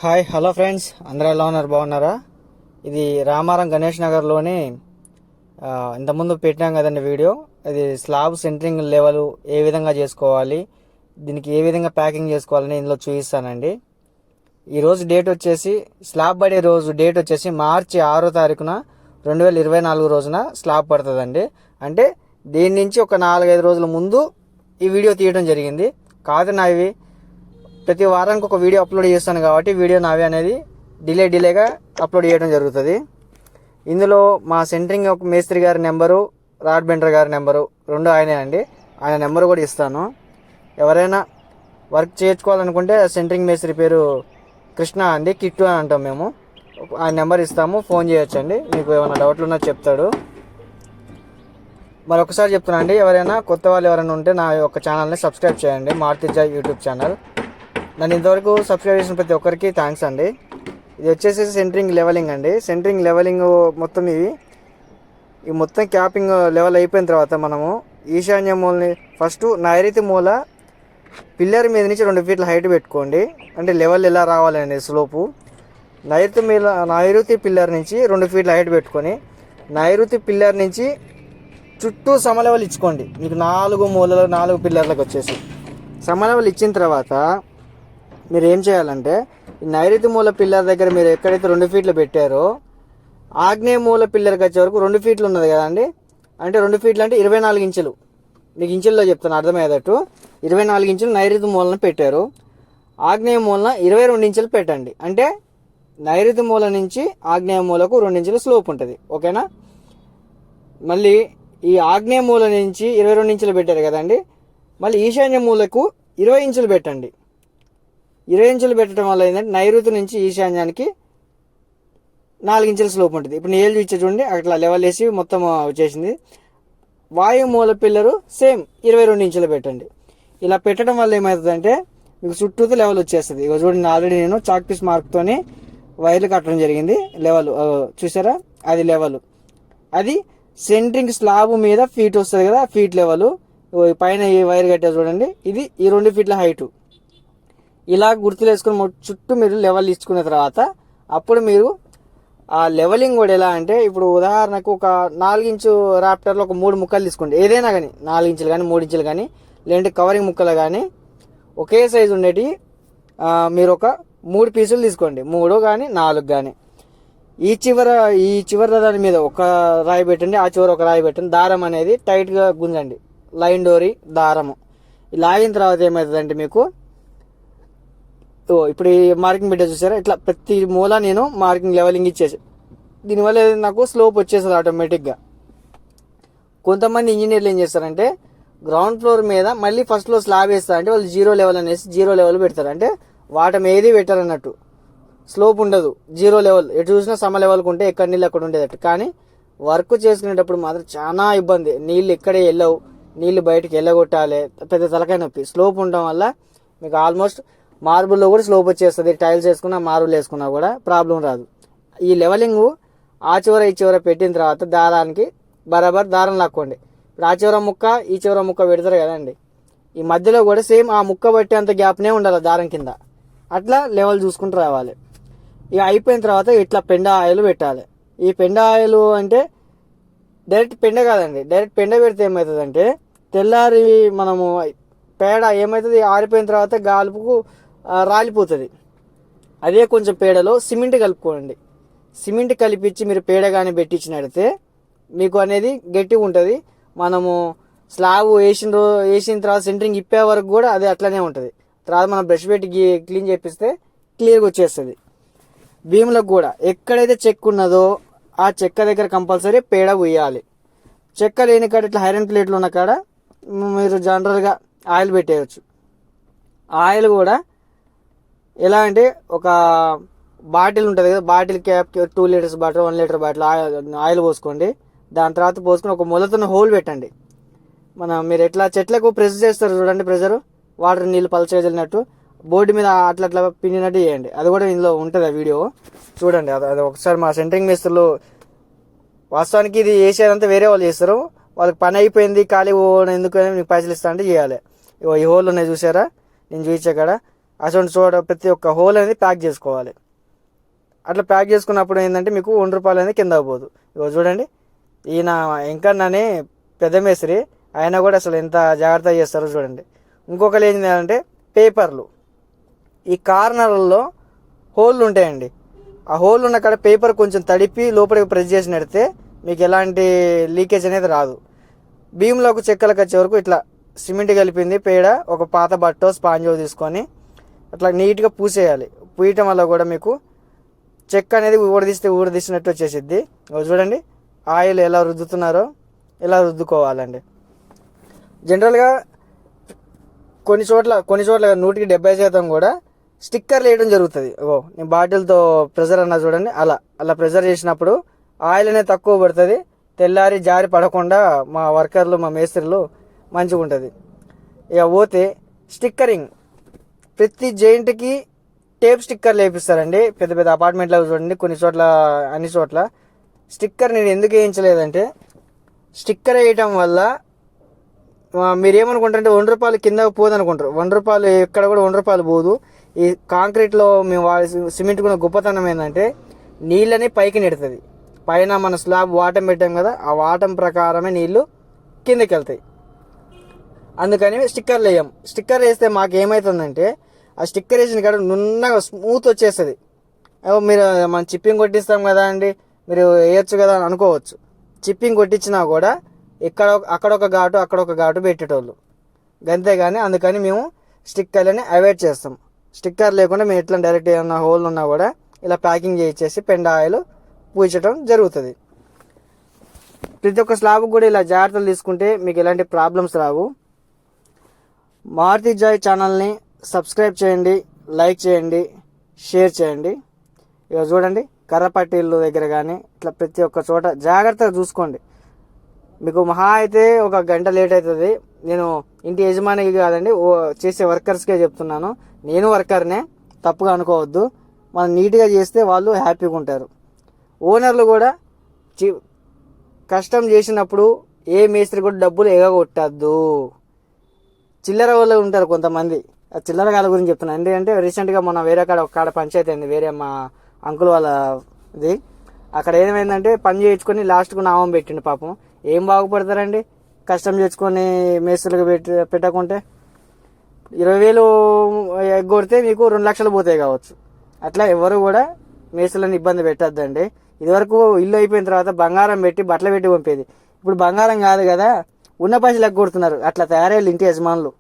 Hi hello friends, అందరూ ఎలా ఉన్నారు? బాగున్నారా? ఇది రామారం గణేష్ నగర్లోని ఇంతకుముందు పెట్టినాం కదండి వీడియో. ఇది స్లాబ్ సెంటరింగ్ లెవెల్ ఏ విధంగా చేసుకోవాలి, దీనికి ఏ విధంగా ప్యాకింగ్ చేసుకోవాలని ఇందులో చూపిస్తానండి. ఈరోజు డేట్ వచ్చేసి స్లాబ్ పడే రోజు డేట్ వచ్చేసి మార్చి 6వ తారీఖున 2024 రోజున స్లాబ్ పడుతుందండి. అంటే దీని నుంచి ఒక 4-5 రోజుల ముందు ఈ వీడియో తీయడం జరిగింది. కాదు నావి ప్రతి వారానికి ఒక వీడియో అప్లోడ్ చేస్తాను కాబట్టి వీడియో నావి అనేది డిలేగా అప్లోడ్ చేయడం జరుగుతుంది. ఇందులో మా సెంటరింగ్ ఒక మేస్త్రి గారి నెంబరు, రాడ్ బెండర్ గారి నెంబరు రెండు ఆయనే అండి. ఆయన నెంబరు కూడా ఇస్తాను. ఎవరైనా వర్క్ చేయించుకోవాలనుకుంటే సెంటరింగ్ మేస్త్రి పేరు కృష్ణ అండి, కిట్టు అని అంటాం మేము. ఆయన నెంబర్ ఇస్తాము, ఫోన్ చేయొచ్చండి. మీకు ఏమైనా డౌట్లు ఉన్నా చెప్తాడు. మరొకసారి చెప్తున్నా అండి, ఎవరైనా కొత్త వాళ్ళు ఎవరైనా ఉంటే నా యొక్క ఛానల్ని సబ్స్క్రైబ్ చేయండి. మారుతిజా యూట్యూబ్ ఛానల్. నన్ను ఇంతవరకు సబ్స్క్రైబ్ చేసిన ప్రతి ఒక్కరికి థ్యాంక్స్ అండి. ఇది వచ్చేసి సెంటరింగ్ లెవెలింగ్ అండి. సెంటరింగ్ లెవెలింగ్ మొత్తం ఈ మొత్తం క్యాపింగ్ లెవెల్ అయిపోయిన తర్వాత మనము ఈశాన్య మూలని ఫస్ట్ నైరుతి మూల పిల్లర్ మీద నుంచి 2 ఫీట్ల హైట్ పెట్టుకోండి. అంటే లెవెల్ ఎలా రావాలండి స్లోపు. నైరుతి పిల్లర్ నుంచి 2 ఫీట్ల హైట్ పెట్టుకొని నైరుతి పిల్లర్ నుంచి చుట్టూ సమలెవెల్ ఇచ్చుకోండి. మీకు 4 మూలలు 4 పిల్లర్లకు వచ్చేసి సమలెవెల్ ఇచ్చిన తర్వాత మీరు ఏం చేయాలంటే నైరుతి మూల పిల్లర్ దగ్గర మీరు ఎక్కడైతే 2 ఫీట్లు పెట్టారో ఆగ్నేయ మూల పిల్లర్కి వచ్చే వరకు 2 ఫీట్లు ఉన్నది కదండి. అంటే 2 ఫీట్లు అంటే 24 ఇంచులు. మీకు ఇంచుల్లో చెప్తాను అర్థమయ్యేటట్టు. 24 ఇంచులు నైరుతి మూలను పెట్టారు. ఆగ్నేయ మూలన 22 ఇంచులు పెట్టండి. అంటే నైరుతి మూల నుంచి ఆగ్నేయ మూలకు 2 ఇంచుల స్లోప్ ఉంటుంది. ఓకేనా? మళ్ళీ ఈ ఆగ్నేయ మూల నుంచి 22 ఇంచులు పెట్టారు కదండి. మళ్ళీ ఈశాన్య మూలకు 20 ఇంచులు పెట్టండి. 20 ఇంచులు పెట్టడం వల్ల ఏంటంటే నైరుతి నుంచి ఈశాన్యానికి 4 ఇంచుల స్లోప్ ఉంటుంది. ఇప్పుడు నేను చూపించే చూడండి, అట్లా లెవెల్ వేసి మొత్తం వచ్చేసింది. వాయు మూల పిల్లరు సేమ్ 22 ఇంచులు పెట్టండి. ఇలా పెట్టడం వల్ల ఏమవుతుందంటే మీకు చుట్టూతో లెవెల్ వచ్చేస్తుంది. ఇక చూడండి, ఆల్రెడీ నేను చాక్ పీస్ మార్క్తోని వైర్లు కట్టడం జరిగింది. లెవెల్ చూసారా, అది లెవెల్. అది సెంటరింగ్ స్లాబ్ మీద ఫీట్ వస్తుంది కదా, ఫీట్ లెవెల్. పైన ఈ వైర్ కట్టే చూడండి, ఇది ఈ 2 ఫీట్ల హైటు. ఇలా గుర్తులు వేసుకుని చుట్టూ మీరు లెవెల్ ఇచ్చుకున్న తర్వాత అప్పుడు మీరు ఆ లెవెలింగ్ కూడా ఎలా అంటే, ఇప్పుడు ఉదాహరణకు ఒక 4 ఇంచు రాప్టర్లో ఒక 3 ముక్కలు తీసుకోండి. ఏదైనా కానీ 4 ఇంచులు కానీ 3 ఇంచులు కానీ లేదంటే కవరింగ్ ముక్కలు కానీ ఒకే సైజు ఉండేటి మీరు ఒక 3 పీసులు తీసుకోండి. 3 కానీ 4 కానీ ఈ చివర దాని మీద ఒక రాయి పెట్టండి, ఆ చివర ఒక రాయి పెట్టండి. దారం అనేది టైట్గా గుంజండి, లైన్ డోరీ దారము. లాగిన తర్వాత ఏమవుతుందంటే మీకు ఇప్పుడు ఈ మార్కింగ్ పెట్టే చూసారా, ఇట్లా ప్రతి మూల నేను మార్కింగ్ లెవెలింగ్ ఇచ్చేసి దీనివల్ల నాకు స్లోప్ వచ్చేస్తుంది ఆటోమేటిక్గా. కొంతమంది ఇంజనీర్లు ఏం చేస్తారంటే గ్రౌండ్ ఫ్లోర్ మీద మళ్ళీ ఫస్ట్లో స్లాబ్ వేస్తారంటే వాళ్ళు 0 లెవెల్ అనేసి 0 లెవెల్ పెడతారు. అంటే వాటం ఏది పెట్టారు అన్నట్టు, స్లోప్ ఉండదు. 0 లెవెల్ ఎటు చూసినా సమ లెవెల్కి ఉంటే ఎక్కడ నీళ్ళు అక్కడ ఉండేదట్టు. కానీ వర్క్ చేసుకునేటప్పుడు మాత్రం చాలా ఇబ్బంది. నీళ్ళు ఎక్కడే వెళ్ళవు, నీళ్ళు బయటకు వెళ్ళగొట్టాలి, పెద్ద తలకాయ నొప్పి. స్లోప్ ఉండడం వల్ల మీకు ఆల్మోస్ట్ మార్బుల్లో కూడా స్లోప్ వచ్చేస్తుంది. టైల్స్ వేసుకున్నా మార్బుల్ వేసుకున్నా కూడా ప్రాబ్లం రాదు. ఈ లెవెలింగ్ ఆ చివర ఈ చివర పెట్టిన తర్వాత దారానికి బరాబర్ దారం లాక్కోండి. ఇప్పుడు ఆ చివర ముక్క ఈ చివర ముక్క పెడతారు కదండి, ఈ మధ్యలో కూడా సేమ్ ఆ ముక్క పట్టేంత గ్యాప్నే ఉండాలి దారం కింద. అట్లా లెవెల్ చూసుకుంటూ రావాలి. ఇక అయిపోయిన తర్వాత ఇట్లా పెండ ఆయిల్ పెట్టాలి. ఈ పెండ ఆయిల్ అంటే డైరెక్ట్ పెండ కాదండి, డైరెక్ట్ పెండ పెడితే ఏమవుతుందంటే తెల్లారి మనము పేడ ఏమవుతుంది ఆరిపోయిన తర్వాత గాలుపుకు రాలిపోతుంది. అదే కొంచెం పేడలో సిమెంట్ కలుపుకోండి. సిమెంట్ కలిపించి మీరు పేడ కానీ పెట్టించినడితే మీకు అనేది గట్టిగా ఉంటుంది. మనము స్లాబ్ వేసిన తర్వాత సెంటరింగ్ ఇప్పే వరకు కూడా అది అట్లనే ఉంటుంది. తర్వాత మనం బ్రష్ పెట్టి క్లీన్ చేపిస్తే క్లియర్గా వచ్చేస్తుంది. భీములకు కూడా ఎక్కడైతే చెక్క ఉన్నదో ఆ చెక్క దగ్గర కంపల్సరీ పేడ ఉయ్యాలి. చెక్క లేని కాడ ఇట్లా ఐరన్ ప్లేట్లు ఉన్న కాడ మీరు జనరల్గా ఆయిల్ పెట్టేయచ్చు. ఆయిల్ కూడా ఎలా అంటే ఒక బాటిల్ ఉంటుంది కదా, bottle cap 2 litres bottle 1 litre bottle oil పోసుకోండి. దాని తర్వాత పోసుకొని ఒక మొలతను హోల్ పెట్టండి. మీరు ఎట్లా చెట్లకు ప్రెస్ చేస్తారు చూడండి, ప్రెషర్ వాటర్ నీళ్ళు పల్చగా చల్లినట్టు బోర్డు మీద అట్లా పిండినట్టు చేయండి. అది కూడా ఇందులో ఉంటుంది ఆ వీడియో చూడండి. అది ఒకసారి మా సెంటరింగ్ మేస్త్రులు వాస్తవానికి ఇది వేసేదంతా వేరే వాళ్ళు చేస్తారు. వాళ్ళకి పని అయిపోయింది ఖాళీ ఎందుకు మీకు పైసలు ఇస్తా అంటే చేయాలి. ఈ హోల్ ఉన్నాయి చూసారా, నేను చూపించా కాడ అటువంటి చోట ప్రతి ఒక్క హోల్ అనేది ప్యాక్ చేసుకోవాలి. అట్లా ప్యాక్ చేసుకున్నప్పుడు ఏంటంటే మీకు ₹1 అనేది కింద పోదు. ఇగో చూడండి, ఈయన ఎంకన్నని పెద్ద మేస్త్రి, ఆయన కూడా అసలు ఎంత జాగ్రత్తగా చేస్తారో చూడండి. ఇంకొకరు ఏం చేయాలంటే పేపర్లు, ఈ కార్నర్లలో హోళ్ళు ఉంటాయండి, ఆ హోల్ ఉన్న కాడ పేపర్ కొంచెం తడిపి లోపలికి ప్రెస్ చేసి నెడితే మీకు ఎలాంటి లీకేజ్ అనేది రాదు. భీములకు చెక్కలకు వచ్చే వరకు ఇట్లా సిమెంట్ కలిపింది పేడ ఒక పాత బట్టో స్పాంజో తీసుకొని అట్లా నీట్గా పూసేయాలి. పూయటం వల్ల కూడా మీకు చెక్క అనేది ఊడదీసినట్టు వచ్చేసిద్ది. చూడండి ఆయిల్ ఎలా రుద్దుతున్నారో ఇలా రుద్దుకోవాలండి. జనరల్గా కొన్ని చోట్ల 100% కూడా స్టిక్కర్లు వేయడం జరుగుతుంది. నేను బాటిల్తో ప్రెజర్ అన్నా చూడండి, అలా ప్రెజర్ చేసినప్పుడు ఆయిల్ అనేది తక్కువ పడుతుంది, తెల్లారి జారి పడకుండా మా వర్కర్లు మా మేస్త్రీలు మంచిగా ఉంటుంది. ఇక పోతే స్టిక్కరింగ్, ప్రతి జైంట్కి టేప్ స్టిక్కర్లు వేపిస్తారండి. పెద్ద పెద్ద అపార్ట్మెంట్లో చూడండి, కొన్ని చోట్ల అన్ని చోట్ల స్టిక్కర్ నేను ఎందుకు వేయించలేదంటే, స్టిక్కర్ వేయటం వల్ల మీరు ఏమనుకుంటారంటే ₹1 కింద పోదు అనుకుంటారు. ₹1 ఎక్కడ కూడా ₹1 పోదు. ఈ కాంక్రీట్లో మేము సిమెంట్ కూడా గొప్పతనం ఏంటంటే నీళ్ళని పైకి నెడుతుంది. పైన మన స్లాబ్ వాటం పెట్టాం కదా, ఆ వాటం ప్రకారమే నీళ్లు కిందకి వెళ్తాయి. అందుకని స్టిక్కర్లు వేయం. స్టిక్కర్ వేస్తే మాకు ఏమవుతుందంటే ఆ స్టిక్కర్ వేసిన కాడ నున్నగా స్మూత్ వచ్చేస్తుంది. మీరు మనం చిప్పింగ్ కొట్టిస్తాం కదా అండి, మీరు వేయచ్చు కదా అని అనుకోవచ్చు. చిప్పింగ్ కొట్టించినా కూడా అక్కడొక ఘాటు పెట్టేటోళ్ళు గంతేగాని. అందుకని మేము స్టిక్కర్లని అవాయిడ్ చేస్తాం. స్టిక్కర్ లేకుండా మేము ఎట్లా డైరెక్ట్ ఏమన్నా హోల్ ఉన్నా కూడా ఇలా ప్యాకింగ్ చేయించేసి పెండ ఆయిల్ పూయించడం జరుగుతుంది. ప్రతి ఒక్క స్లాబ్ కూడా ఇలా జాగ్రత్తలు తీసుకుంటే మీకు ఎలాంటి ప్రాబ్లమ్స్ రావు. మారుతి జాయ్ ఛానల్ని సబ్స్క్రైబ్ చేయండి, లైక్ చేయండి, షేర్ చేయండి. ఇక చూడండి కర్రపట్టీల దగ్గర కానీ ఇట్లా ప్రతి ఒక్క చోట జాగ్రత్తగా చూసుకోండి. మీకు మహా అయితే 1 గంట లేట్ అవుతుంది. నేను ఇంటి యజమానికి కాదండి, చేసే వర్కర్స్కే చెప్తున్నాను. నేను వర్కర్నే, తప్పుగా అనుకోవద్దు. మనం నీట్గా చేస్తే వాళ్ళు హ్యాపీగా ఉంటారు. ఓనర్లు కూడా కష్టం చేసినప్పుడు ఏ మేస్త్రి కూడా డబ్బులు ఎగగొట్టద్దు. చిల్లర వాళ్ళు ఉంటారు కొంతమంది, ఆ చిల్లర కాళ్ళ గురించి చెప్తున్నాను. ఎందుకంటే రీసెంట్గా మొన్న వేరే కాడ పంచాయతీ అయింది, వేరే మా అంకుల్ వాళ్ళది. అక్కడ ఏమైందంటే పని చేయించుకొని లాస్ట్కు నామం పెట్టిండు. పాపం ఏం బాగుపడతారండి కష్టం చేసుకొని మేస్త్రులకు పెట్టకుంటే. 20,000 ఎగ్గొడితే మీకు 2 లక్షలు పోతాయి కావచ్చు. అట్లా ఎవరు కూడా మేస్త్రులను ఇబ్బంది పెట్టద్దండి. ఇదివరకు ఇల్లు అయిపోయిన తర్వాత బంగారం పెట్టి బట్టలు పెట్టి పంపేది. ఇప్పుడు బంగారం కాదు కదా, ఉన్న పైసలు ఎగ్గొడుతున్నారు. అట్లా తయారయ్యారు ఇంటి యజమానులు.